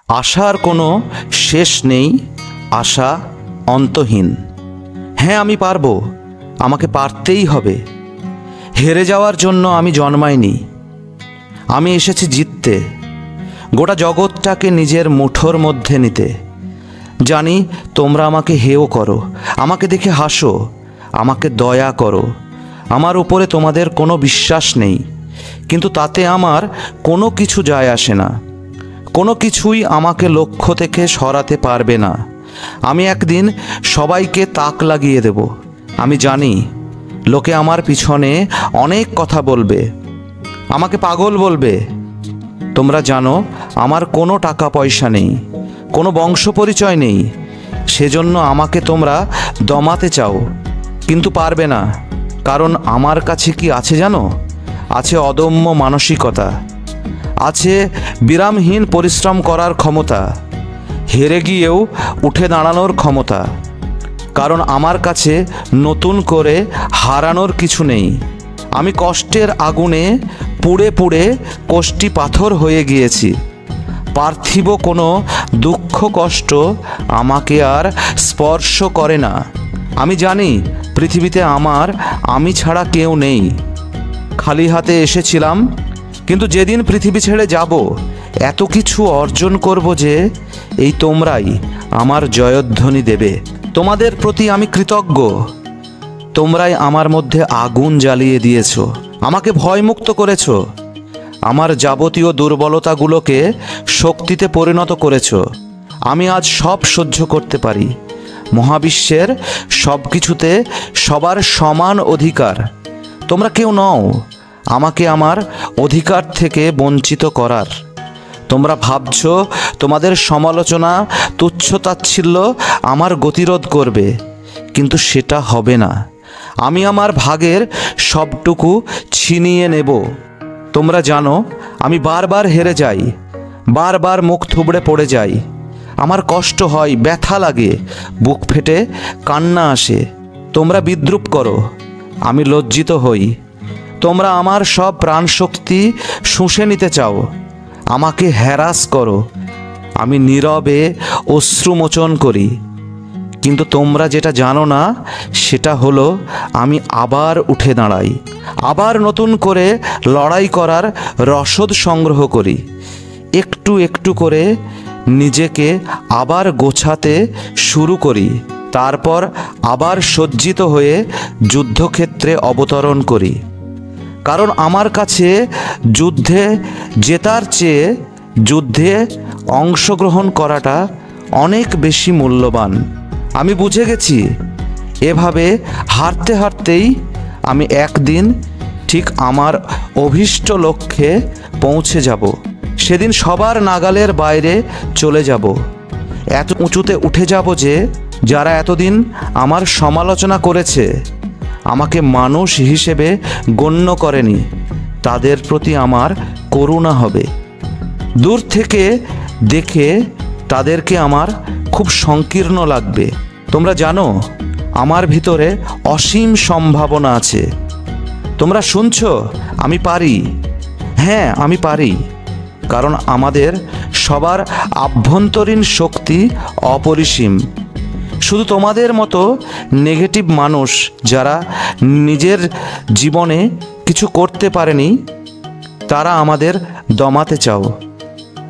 আশার কোনো শেষ নেই, আশা অন্তহীন। হ্যাঁ, আমি পারবো, আমাকে পারতেই হবে। হেরে যাওয়ার জন্য আমি জন্মাইনি, আমি এসেছি জিততে, গোটা জগৎটাকে নিজের মুঠোর মধ্যে নিতে। জানি তোমরা আমাকে হেয় করো, আমাকে দেখে হাসো, আমাকে দয়া করো। আমার উপরে তোমাদের কোনো বিশ্বাস নেই, কিন্তু তাতে আমার কোনো কিছু যায় আসে না। কোনো কিছুই আমাকে লক্ষ্য থেকে সরাতে পারবে না। আমি একদিন সবাইকে তাক লাগিয়ে দেব। আমি জানি লোকে আমার পিছনে অনেক কথা বলবে, আমাকে পাগল বলবে। তোমরা জানো আমার কোনো টাকা পয়সা নেই, কোনো বংশ পরিচয় নেই, সেজন্য আমাকে তোমরা দমাতে চাও, কিন্তু পারবে না। কারণ আমার কাছে কি আছে জানো? আছে অদম্য মানসিকতা, আছে বিরামহীন পরিশ্রম করার ক্ষমতা, হেরে গিয়েও উঠে দাঁড়ানোর ক্ষমতা। কারণ আমার কাছে নতুন করে হারানোর কিছু নেই। আমি কষ্টের আগুনে পুড়ে পুড়ে কোষ্ঠী পাথর হয়ে গিয়েছি। পার্থিব কোনো দুঃখ কষ্ট আমাকে আর স্পর্শ করে না। আমি জানি পৃথিবীতে আমার আমি ছাড়া কেউ নেই। খালি হাতে এসেছিলাম, কিন্তু যেদিন পৃথিবী ছেড়ে যাব এত কিছু অর্জন করব যে এই তোমরাই আমার জয়ধ্বনি দেবে। তোমাদের প্রতি আমি কৃতজ্ঞ। তোমরাই আমার মধ্যে আগুন জ্বালিয়ে দিয়েছ, আমাকে ভয়মুক্ত করেছ, আমার যাবতীয় দুর্বলতাগুলোকে শক্তিতে পরিণত করেছ। আমি আজ সব সহ্য করতে পারি। মহাবিশ্বের সব কিছুতে সবার সমান অধিকার। তোমরা কেউ নও আমাকে আমার অধিকার থেকে বঞ্চিত করার। তোমরা ভাবছ তোমাদের সমালোচনা তুচ্ছ-তাচ্ছিল্য আমার গতিরোধ করবে, কিন্তু সেটা হবে না। আমি আমার ভাগের সবটুকু ছিনিয়ে নেব। তোমরা জানো আমি বারবার হেরে যাই, বারবার মুখ থুবড়ে পড়ে যাই। আমার কষ্ট হয়, ব্যথা লাগে, বুক ফেটে কান্না আসে। তোমরা বিদ্রূপ করো, আমি লজ্জিত হই। তোমরা আমার সব প্রাণশক্তি শুষে নিতে চাও, আমাকে হ্যারাস করো। আমি নীরবে অশ্রুমোচন করি, কিন্তু তোমরা যেটা জানো না সেটা হলো আমি আবার উঠে দাঁড়াই, আবার নতুন করে লড়াই করার রসদ সংগ্রহ করি। একটু একটু করে নিজেকে আবার গোছাতে শুরু করি, তারপর আবার সজ্জিত হয়ে যুদ্ধক্ষেত্রে অবতরণ করি। কারণ আমার কাছে যুদ্ধে জেতার চেয়ে যুদ্ধে অংশগ্রহণ করাটা অনেক বেশি মূল্যবান। আমি বুঝে গেছি এভাবে হারতে হারতেই আমি একদিন ঠিক আমার অভীষ্ট লক্ষ্যে পৌঁছে যাব। সেদিন সবার নাগালের বাইরে চলে যাব, এত উঁচুতে উঠে যাব যে যারা এতদিন আমার সমালোচনা করেছে, আমাকে মানুষ হিসেবে গণ্য করেনি, তাদের প্রতি আমার করুণা হবে। দূর থেকে দেখে তাদেরকে আমার খুব সংকীর্ণ লাগবে। তোমরা জানো আমার ভিতরে অসীম সম্ভাবনা আছে। তোমরা শুনছো আমি পারি। হ্যাঁ, আমি পারি, কারণ আমাদের সবার আভ্যন্তরীণ শক্তি অপরিসীম। শুধু তোমাদের মতো নেগেটিভ মানুষ যারা নিজের জীবনে কিছু করতে পারেনি, তারা আমাদের দমাতে চাও,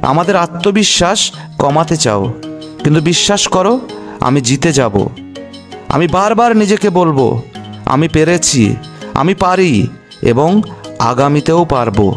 আমাদের আত্মবিশ্বাস কমাতে চাও। কিন্তু বিশ্বাস করো, আমি জিতে যাব। আমি বারবার নিজেকে বলবো আমি পেরেছি, আমি পারি এবং আগামীতেও পারবো।